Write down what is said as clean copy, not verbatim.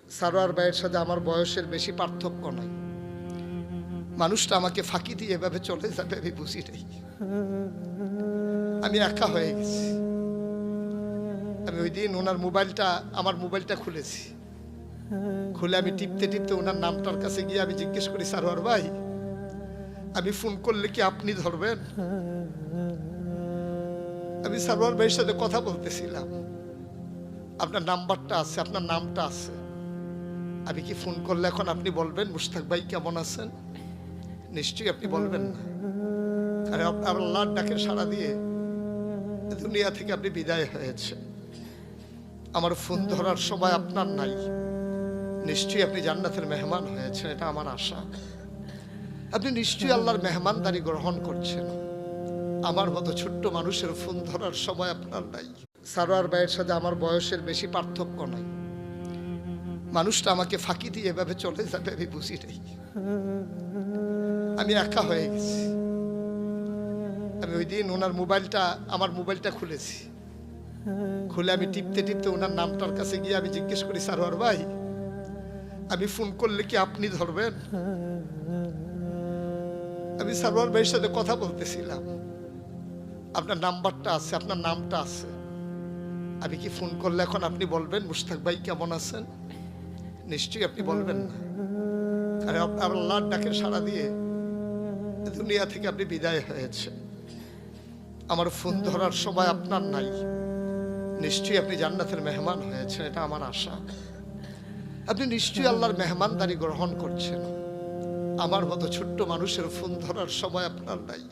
সারোয়ার ভাইয়ের সাথে আমার বয়সের বেশি পার্থক্য নাই। মানুষটা আমাকে ফাঁকি দিয়ে এভাবে চলে যাবে আমি বুঝি নাই। আমি একা হয়ে গেছি। আমি ওই দিন ওনার আমার মোবাইলটা খুলেছি। খুলে আমি টিপতে টিপতে ওনার নামটার কাছে গিয়ে আমি জিজ্ঞেস করি, সারোয়ার ভাই, আমি ফোন করলে কি আপনি ধরবেন? আমি সারোয়ার ভাইয়ের সাথে কথা বলতেছিলাম, আপনার নাম্বারটা আছে, আপনার নামটা আছে, আমি কি ফোন করলে এখন আপনি বলবেন মুশতাক ভাই কেমন আছেন? নিশ্চয়ই আপনি বলবেন না, কারণ আপনার আল্লাহর ডাকে সাড়া দিয়ে দুনিয়া থেকে আপনি বিদায় হয়েছে। আমার ফোন ধরার সময় আপনার নাই, নিশ্চয়ই আপনি জান্নাতের মেহমান হয়েছেন, এটা আমার আশা। আপনি নিশ্চয়ই আল্লাহর মেহমানদারি গ্রহণ করছেন। আমার মতো ছোট্ট মানুষের ফোন ধরার সময় আপনার নাই। সারোয়ার ভাইয়ের সাথে আমার বয়সের বেশি পার্থক্য নাই। মানুষটা আমাকে ফাঁকি দিয়ে এভাবে চলে যাবে আমি বুঝি নাই। আমি একা হয়ে গেছি। আমি ওই দিন ওনার আমার মোবাইলটা খুলেছি। খুলে আমি টিপতে টিপতে ওনার নামটার কাছে গিয়ে আমি জিজ্ঞেস করি, সারোয়ার ভাই, আমি ফোন করলে কি আপনি ধরবেন? আমি সারোয়ার ভাইয়ের সাথে কথা বলতেছিলাম, আপনার নাম্বারটা আছে, আপনার নামটা আছে, আমি কি ফোন করলে এখন আপনি বলবেন মুশতাক ভাই কেমন আছেন? নিশ্চয়ই আপনি বলবেন না, কারণ আপনার আল্লাহর ডাকে সাড়া দিয়ে দুনিয়া থেকে আপনি বিদায় হয়েছে। আমার ফোন ধরার সময় আপনার নাই, নিশ্চয়ই আপনি জান্নাতের মেহমান হয়েছেন, এটা আমার আশা। আপনি নিশ্চয়ই আল্লাহর মেহমানদারি গ্রহণ করছেন। আমার মতো ছোট্ট মানুষের ফোন ধরার সময় আপনার নাই।